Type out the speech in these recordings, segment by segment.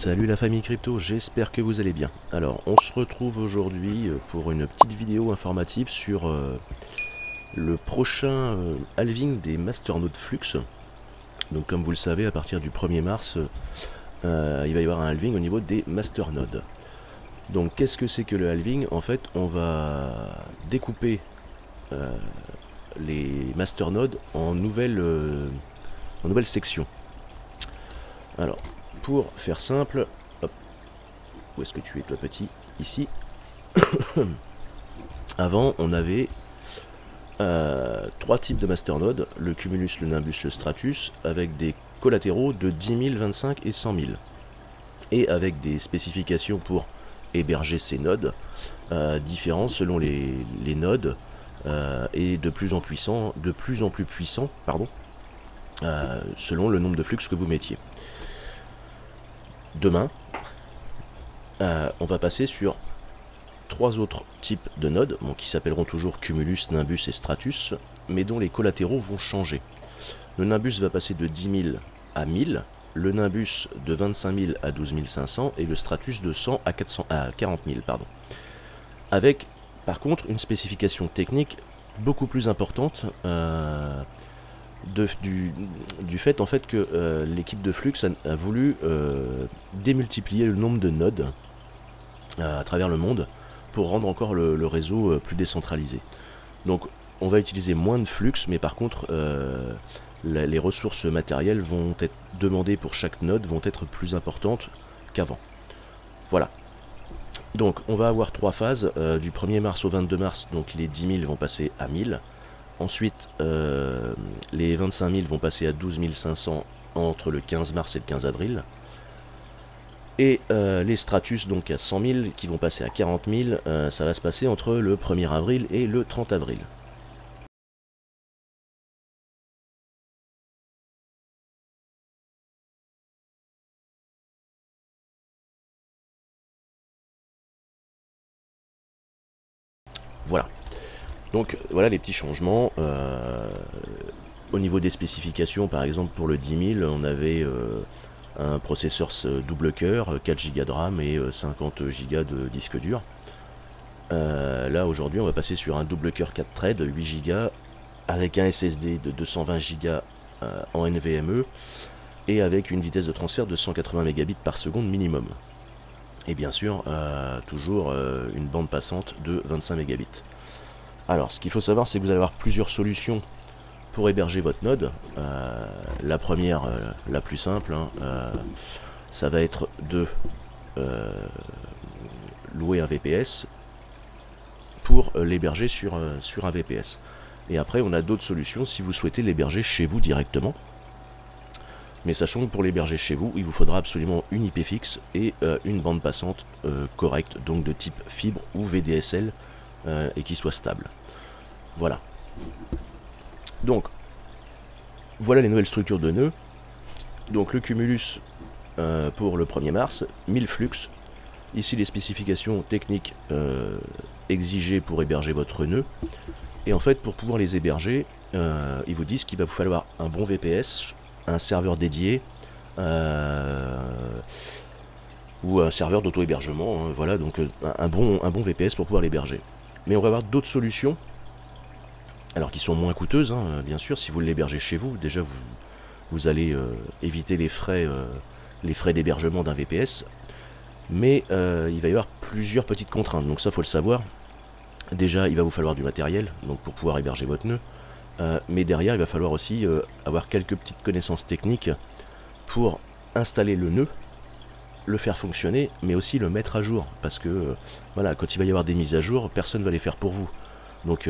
Salut la famille crypto, j'espère que vous allez bien. Alors on se retrouve aujourd'hui pour une petite vidéo informative sur le prochain halving des masternodes Flux. Donc comme vous le savez, à partir du 1er mars, il va y avoir un halving au niveau des masternodes. Donc qu'est-ce que c'est que le halving? En fait on va découper les masternodes en nouvelles sections. Alors pour faire simple, hop, où est-ce que tu es toi petit? Ici. Avant on avait trois types de masternodes, le Cumulus, le Nimbus, le Stratus, avec des collatéraux de 10 000, 25 et 100 000. Et avec des spécifications pour héberger ces nodes, différents selon les nodes, et de plus en plus puissants, selon le nombre de flux que vous mettiez. Demain, on va passer sur trois autres types de nodes, bon, qui s'appelleront toujours Cumulus, Nimbus et Stratus, mais dont les collatéraux vont changer. Le Nimbus va passer de 10 000 à 1000, le Nimbus de 25 000 à 12 500 et le Stratus de 100 à 40 000. Pardon. Avec par contre une spécification technique beaucoup plus importante, du fait en fait que l'équipe de Flux a voulu démultiplier le nombre de nodes à travers le monde pour rendre encore le réseau plus décentralisé. Donc on va utiliser moins de Flux, mais par contre les ressources matérielles vont être demandées pour chaque node vont être plus importantes qu'avant. Voilà. Donc on va avoir trois phases, du 1er mars au 22 mars, donc les 10 000 vont passer à 1000. Ensuite, les 25 000 vont passer à 12 500 entre le 15 mars et le 15 avril. Et les Stratus, donc à 100 000, qui vont passer à 40 000, ça va se passer entre le 1er avril et le 30 avril. Voilà. Donc voilà les petits changements. Au niveau des spécifications, par exemple pour le 10 000, on avait un processeur double cœur, 4 Go de RAM et 50 Go de disque dur. Là aujourd'hui on va passer sur un double cœur 4 threads, 8 Go, avec un SSD de 220 Go en NVMe et avec une vitesse de transfert de 180 Mbps par seconde minimum. Et bien sûr, toujours une bande passante de 25 Mbps. Alors, ce qu'il faut savoir, c'est que vous allez avoir plusieurs solutions pour héberger votre node. La première, la plus simple, ça va être de louer un VPS pour l'héberger sur un VPS. Et après, on a d'autres solutions si vous souhaitez l'héberger chez vous directement. Mais sachant que pour l'héberger chez vous, il vous faudra absolument une IP fixe et une bande passante correcte, donc de type fibre ou VDSL, et qui soit stable. Voilà. Donc, voilà les nouvelles structures de nœuds. Donc le Cumulus pour le 1er mars, 1000 flux. Ici les spécifications techniques exigées pour héberger votre nœud. Et en fait, pour pouvoir les héberger, ils vous disent qu'il va vous falloir un bon VPS, un serveur dédié, ou un serveur d'auto-hébergement, voilà, donc un bon VPS pour pouvoir l'héberger. Mais on va avoir d'autres solutions, alors qui sont moins coûteuses, bien sûr, si vous l'hébergez chez vous, déjà vous allez éviter les frais d'hébergement d'un VPS, mais il va y avoir plusieurs petites contraintes, donc ça faut le savoir. Déjà il va vous falloir du matériel donc pour pouvoir héberger votre nœud, mais derrière il va falloir aussi avoir quelques petites connaissances techniques pour installer le nœud, le faire fonctionner, mais aussi le mettre à jour, parce que voilà, quand il va y avoir des mises à jour, personne ne va les faire pour vous. Donc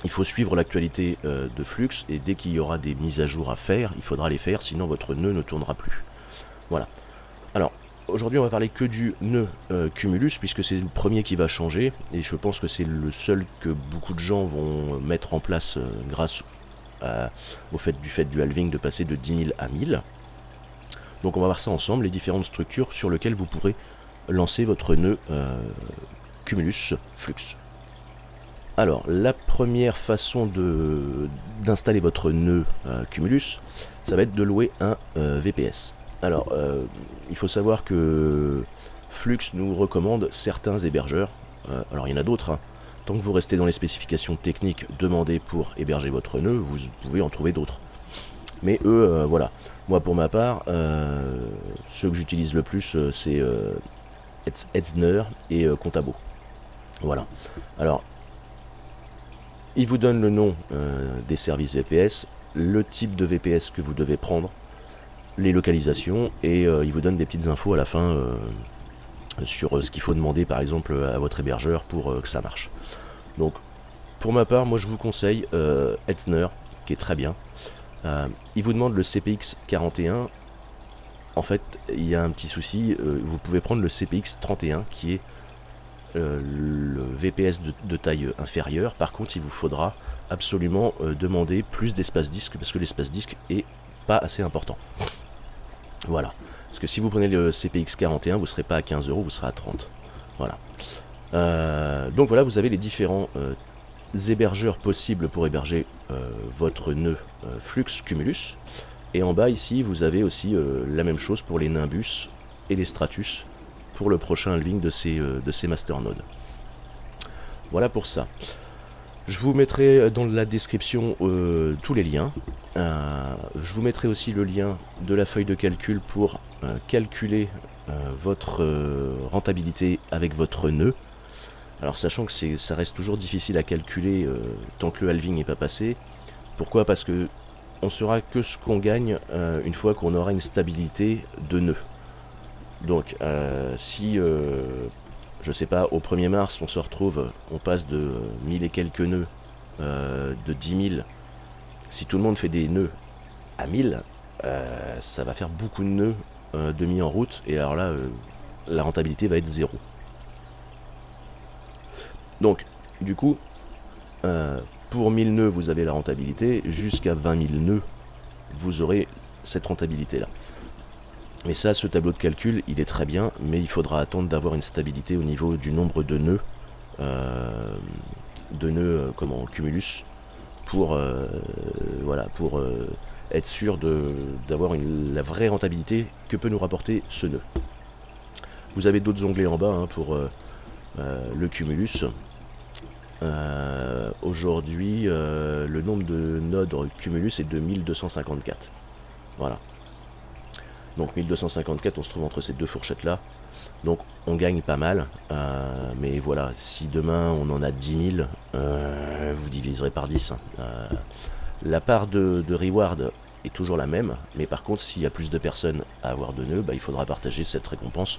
il faut suivre l'actualité de Flux, et dès qu'il y aura des mises à jour à faire, il faudra les faire, sinon votre nœud ne tournera plus. Voilà. Alors aujourd'hui on va parler que du nœud Cumulus, puisque c'est le premier qui va changer, et je pense que c'est le seul que beaucoup de gens vont mettre en place grâce au fait du halving de passer de 10 000 à 1000. Donc on va voir ça ensemble, les différentes structures sur lesquelles vous pourrez lancer votre nœud Cumulus Flux. Alors la première façon d'installer votre nœud Cumulus, ça va être de louer un VPS. Alors, il faut savoir que Flux nous recommande certains hébergeurs. Alors, il y en a d'autres, hein. Tant que vous restez dans les spécifications techniques demandées pour héberger votre nœud, vous pouvez en trouver d'autres. Mais eux, voilà. Moi, pour ma part, ceux que j'utilise le plus, c'est Hetzner et Contabo. Voilà. Alors, il vous donne le nom des services VPS, le type de VPS que vous devez prendre, les localisations, et il vous donne des petites infos à la fin sur ce qu'il faut demander par exemple à votre hébergeur pour que ça marche. Donc pour ma part, moi je vous conseille Hetzner, qui est très bien. Il vous demande le CPX 41. En fait, il y a un petit souci, vous pouvez prendre le CPX 31 qui est le VPS de taille inférieure. Par contre, il vous faudra absolument demander plus d'espace disque parce que l'espace disque est pas assez important. Voilà. Parce que si vous prenez le CPX 41, vous ne serez pas à 15 €, vous serez à 30. Voilà. Donc voilà, vous avez les différents hébergeurs possibles pour héberger votre nœud Flux Cumulus. Et en bas ici, vous avez aussi la même chose pour les Nimbus et les Stratus pour le prochain halving de ces masternodes. Voilà pour ça. Je vous mettrai dans la description tous les liens. Je vous mettrai aussi le lien de la feuille de calcul pour calculer votre rentabilité avec votre nœud. Alors sachant que ça reste toujours difficile à calculer tant que le halving n'est pas passé. Pourquoi? Parce que on saura que ce qu'on gagne une fois qu'on aura une stabilité de nœud. Donc si je sais pas, au 1er mars on se retrouve, on passe de 1000 et quelques nœuds, de 10 000, si tout le monde fait des nœuds à 1000, ça va faire beaucoup de nœuds de mis en route, et alors là la rentabilité va être 0. Donc du coup pour 1000 nœuds vous avez la rentabilité, jusqu'à 20 000 nœuds vous aurez cette rentabilité là. Et ça, ce tableau de calcul, il est très bien, mais il faudra attendre d'avoir une stabilité au niveau du nombre de nœuds, comment, Cumulus, pour, voilà, pour être sûr d'avoir la vraie rentabilité que peut nous rapporter ce nœud. Vous avez d'autres onglets en bas hein, pour le Cumulus. Aujourd'hui, le nombre de nodes Cumulus est de 1254. Voilà. Donc 1254, on se trouve entre ces deux fourchettes là. Donc on gagne pas mal. Mais voilà, si demain on en a 10 000, vous diviserez par 10. La part de reward est toujours la même. Mais par contre, s'il y a plus de personnes à avoir de nœuds, bah, il faudra partager cette récompense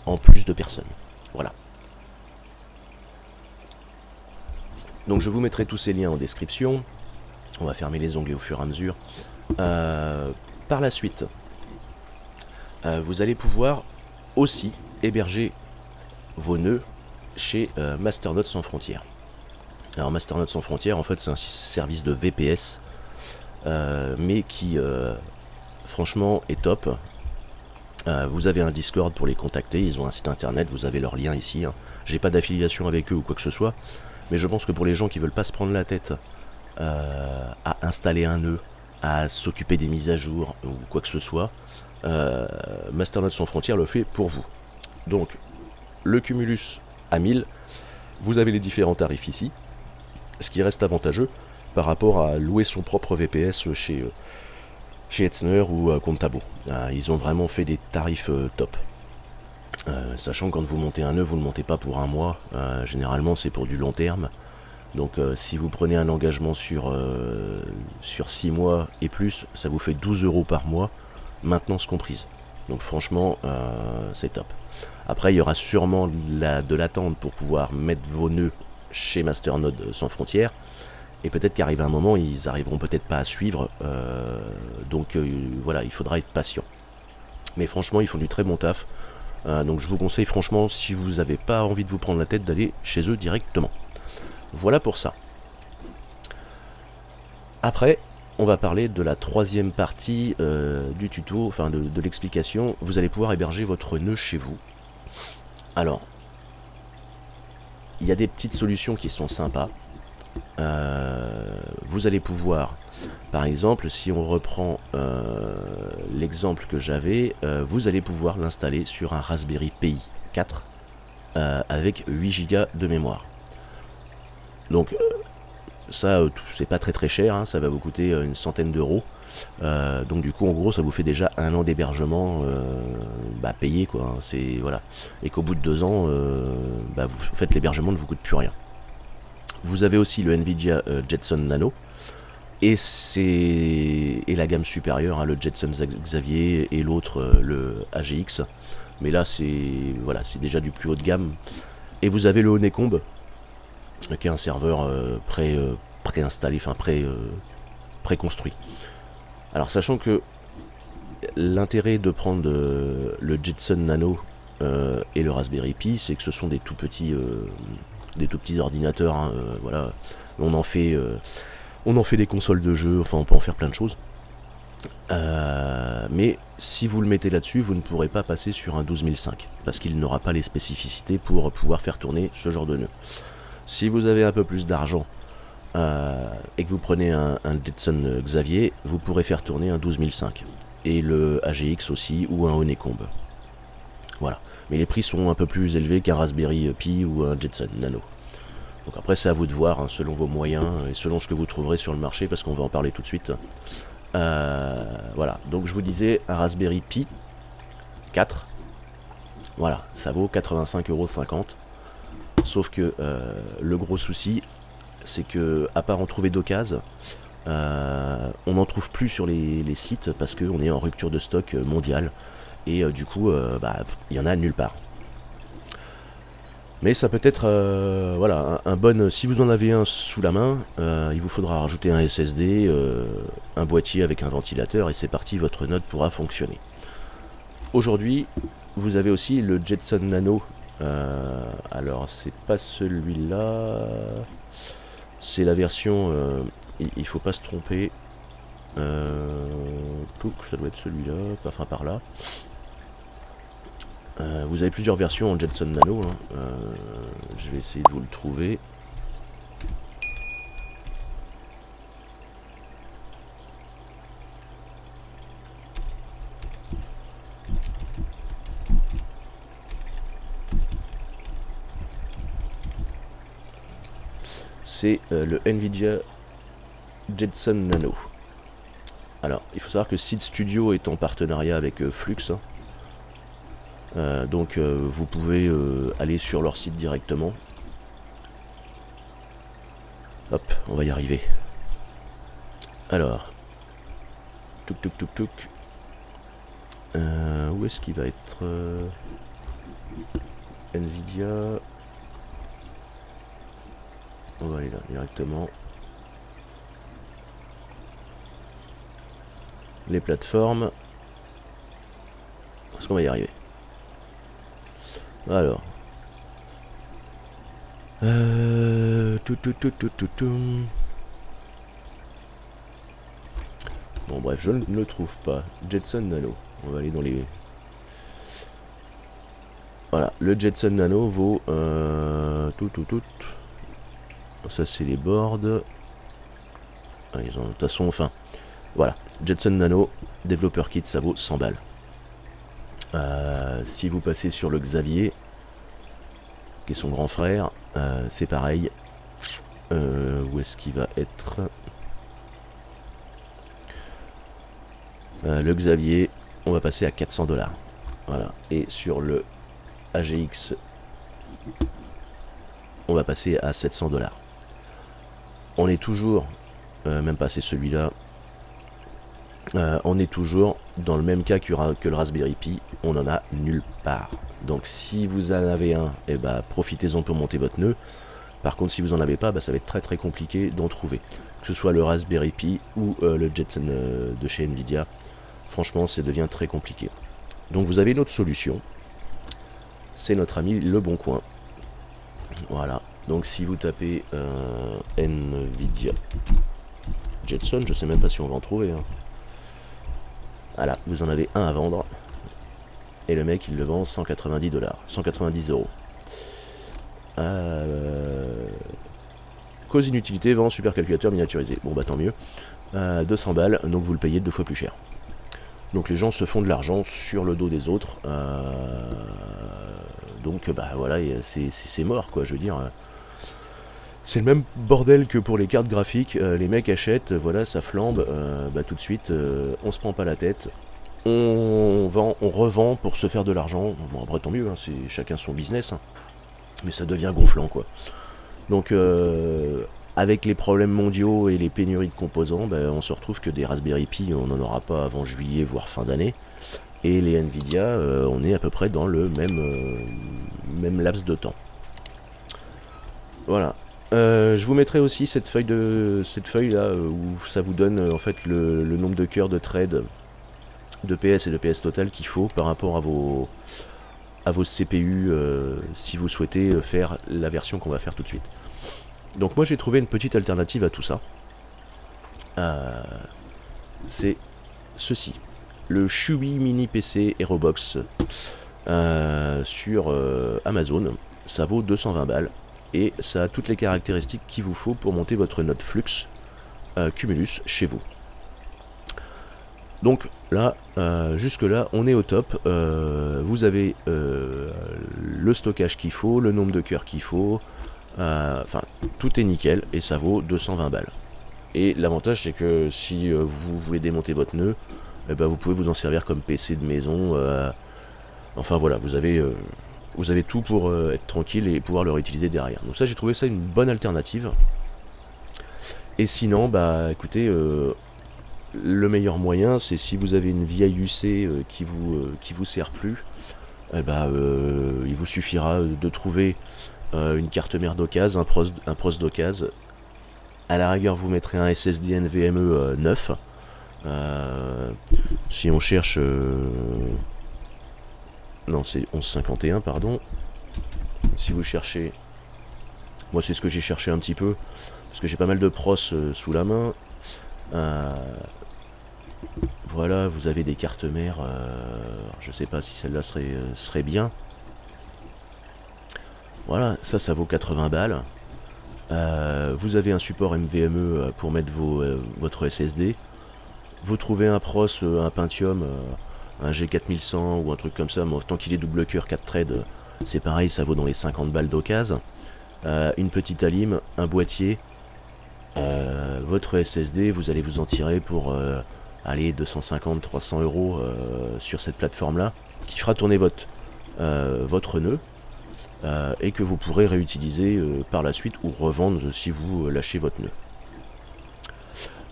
en plus de personnes. Voilà. Donc je vous mettrai tous ces liens en description. On va fermer les onglets au fur et à mesure. Par la suite, vous allez pouvoir aussi héberger vos nœuds chez Masternodes sans frontières. Alors Masternodes sans frontières, en fait, c'est un service de VPS, mais qui, franchement, est top. Vous avez un Discord pour les contacter, ils ont un site internet, vous avez leur lien ici. Hein. J'ai pas d'affiliation avec eux ou quoi que ce soit, mais je pense que pour les gens qui veulent pas se prendre la tête à installer un nœud, à s'occuper des mises à jour ou quoi que ce soit, Masternodes sans frontières le fait pour vous. Donc le Cumulus à 1000, vous avez les différents tarifs ici, ce qui reste avantageux par rapport à louer son propre VPS chez Hetzner ou Contabo. Ils ont vraiment fait des tarifs top. Sachant que quand vous montez un nœud, vous ne le montez pas pour un mois, généralement c'est pour du long terme. Donc si vous prenez un engagement sur 6 mois et plus, ça vous fait 12 € par mois, maintenance comprise. Donc franchement, c'est top. Après, il y aura sûrement de l'attente pour pouvoir mettre vos nœuds chez Masternodes sans frontières. Et peut-être qu'arrive un moment, ils arriveront peut-être pas à suivre. Donc voilà, il faudra être patient. Mais franchement, ils font du très bon taf. Donc je vous conseille franchement, si vous n'avez pas envie de vous prendre la tête, d'aller chez eux directement. Voilà pour ça. Après, on va parler de la troisième partie du tuto, enfin de l'explication. Vous allez pouvoir héberger votre nœud chez vous. Alors, il y a des petites solutions qui sont sympas. Vous allez pouvoir, par exemple, si on reprend l'exemple que j'avais, vous allez pouvoir l'installer sur un Raspberry Pi 4 avec 8 Go de mémoire. Donc ça, c'est pas très cher, hein, ça va vous coûter une centaine d'euros. Donc du coup, en gros, ça vous fait déjà 1 an d'hébergement payé, quoi. Hein, c'est voilà, et qu'au bout de 2 ans, vous faites l'hébergement ne vous coûte plus rien. Vous avez aussi le Nvidia Jetson Nano. Et c'est la gamme supérieure, hein, le Jetson Xavier et l'autre le AGX. Mais là c'est voilà, c'est déjà du plus haut de gamme. Et vous avez le Honeycomb, qui est un serveur préinstallé, enfin préconstruit. Alors sachant que l'intérêt de prendre le Jetson Nano et le Raspberry Pi, c'est que ce sont des tout petits ordinateurs. Hein, voilà, on en fait des consoles de jeux, enfin on peut en faire plein de choses. Mais si vous le mettez là-dessus, vous ne pourrez pas passer sur un 12005 parce qu'il n'aura pas les spécificités pour pouvoir faire tourner ce genre de nœud. Si vous avez un peu plus d'argent et que vous prenez un Jetson Xavier, vous pourrez faire tourner un 12005 et le AGX aussi ou un Honeycomb. Voilà. Mais les prix sont un peu plus élevés qu'un Raspberry Pi ou un Jetson Nano. Donc après c'est à vous de voir, hein, selon vos moyens et selon ce que vous trouverez sur le marché, parce qu'on va en parler tout de suite. Voilà, donc je vous disais un Raspberry Pi 4, voilà, ça vaut 85,50 €. Sauf que le gros souci, c'est que à part en trouver d'occasion, on n'en trouve plus sur les sites parce qu'on est en rupture de stock mondiale. Et du coup, il y en a nulle part. Mais ça peut être voilà, un bon. Si vous en avez un sous la main, il vous faudra rajouter un SSD, un boîtier avec un ventilateur, et c'est parti, votre node pourra fonctionner. Aujourd'hui, vous avez aussi le Jetson Nano. Alors, c'est pas celui-là. C'est la version. Il faut pas se tromper. Ça doit être celui-là, enfin par là. Vous avez plusieurs versions en Jetson Nano, hein. Je vais essayer de vous le trouver. C'est le Nvidia Jetson Nano. Alors, il faut savoir que Seed Studio est en partenariat avec Flux, hein. Donc vous pouvez aller sur leur site directement. Hop, on va y arriver. Alors, touk. Où est-ce qu'il va être Nvidia. On va aller là directement. Les plateformes. Est-ce qu'on va y arriver? Alors. Bon bref, je ne le trouve pas. Jetson Nano. On va aller dans les... Voilà, le Jetson Nano vaut... Ça c'est les boards. Ah, ils ont de toute façon, enfin... Voilà, Jetson Nano, développeur kit, ça vaut 100 balles. Si vous passez sur le Xavier, qui est son grand frère, c'est pareil. Où est-ce qu'il va être? Le Xavier, on va passer à 400 $. Voilà. Et sur le AGX, on va passer à 700 $. On est toujours, même pas c'est celui-là, on est toujours dans le même cas que le Raspberry Pi, on n'en a nulle part. Donc si vous en avez un, eh ben, profitez-en pour monter votre nœud. Par contre si vous n'en avez pas, ça va être très compliqué d'en trouver. Que ce soit le Raspberry Pi ou le Jetson de chez Nvidia, franchement ça devient très compliqué. Donc vous avez une autre solution, c'est notre ami Le Bon Coin. Voilà, donc si vous tapez Nvidia Jetson, je sais même pas si on va en trouver, hein. Voilà, vous en avez un à vendre. Et le mec, il le vend 190 $. 190 €. Cause inutilité, vend supercalculateur miniaturisé. Bon bah tant mieux. 200 balles, donc vous le payez 2 fois plus cher. Donc les gens se font de l'argent sur le dos des autres. Donc bah voilà, c'est mort quoi, je veux dire. C'est le même bordel que pour les cartes graphiques. Les mecs achètent, voilà, ça flambe, bah tout de suite, on se prend pas la tête. On vend, on revend pour se faire de l'argent. Bon après tant mieux, hein, c'est chacun son business. Hein. Mais ça devient gonflant quoi. Donc avec les problèmes mondiaux et les pénuries de composants, bah, on se retrouve que des Raspberry Pi, on n'en aura pas avant juillet, voire fin d'année. Et les Nvidia, on est à peu près dans le même laps de temps. Voilà. Je vous mettrai aussi cette feuille là où ça vous donne en fait le nombre de cœurs de trade de PS et de PS total qu'il faut par rapport à vos CPU si vous souhaitez faire la version qu'on va faire tout de suite. Donc moi j'ai trouvé une petite alternative à tout ça. C'est ceci. Le Chewy Mini PC Aerobox sur Amazon. Ça vaut 220 balles. Et ça a toutes les caractéristiques qu'il vous faut pour monter votre node Flux Cumulus chez vous. Donc là, jusque là, on est au top. Vous avez le stockage qu'il faut, le nombre de cœurs qu'il faut. Enfin, tout est nickel et ça vaut 220 balles. Et l'avantage, c'est que si vous voulez démonter votre nœud, eh ben, vous pouvez vous en servir comme PC de maison. Enfin voilà, vous avez tout pour être tranquille et pouvoir le réutiliser derrière. Donc ça, j'ai trouvé ça une bonne alternative. Et sinon, bah écoutez, le meilleur moyen, c'est si vous avez une vieille UC qui vous sert plus, eh ben, il vous suffira de trouver une carte mère d'occasion, un pros d'occasion. À la rigueur, vous mettrez un SSD NVMe 9. Si on cherche... non, c'est 1151, pardon. Si vous cherchez... Moi, c'est ce que j'ai cherché un petit peu. Parce que j'ai pas mal de pros sous la main. Voilà, vous avez des cartes mères. Je sais pas si celle-là serait bien. Voilà, ça vaut 80 balles. Vous avez un support NVMe pour mettre votre SSD. Vous trouvez un pros, un Pentium, un G4100 ou un truc comme ça. Bon, tant qu'il est double cœur 4 threads, c'est pareil, ça vaut dans les 50 balles d'occasion. Une petite alim, un boîtier, votre SSD, vous allez vous en tirer pour aller 250-300 € sur cette plateforme là, qui fera tourner votre nœud. Et que vous pourrez réutiliser par la suite ou revendre si vous lâchez votre nœud.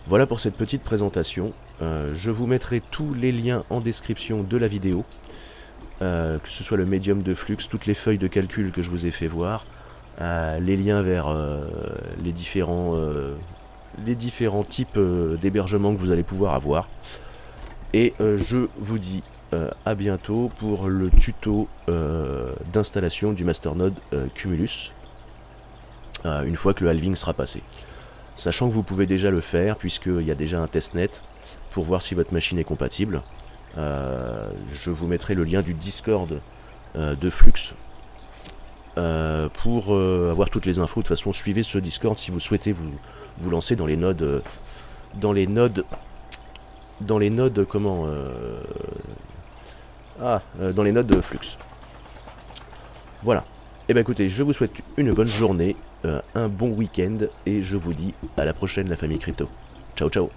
Voilà pour cette petite présentation. Je vous mettrai tous les liens en description de la vidéo, que ce soit le médium de flux, toutes les feuilles de calcul que je vous ai fait voir, les liens vers les différents types d'hébergement que vous allez pouvoir avoir. Et je vous dis à bientôt pour le tuto d'installation du masternode Cumulus une fois que le halving sera passé. Sachant que vous pouvez déjà le faire puisqu'il y a déjà un testnet pour voir si votre machine est compatible. Je vous mettrai le lien du Discord de Flux pour avoir toutes les infos. De toute façon, suivez ce Discord si vous souhaitez vous lancer dans les nodes dans les nodes comment dans les nodes de Flux. Voilà. Et bien écoutez, je vous souhaite une bonne journée, un bon week-end, et je vous dis à la prochaine la famille crypto. Ciao ciao.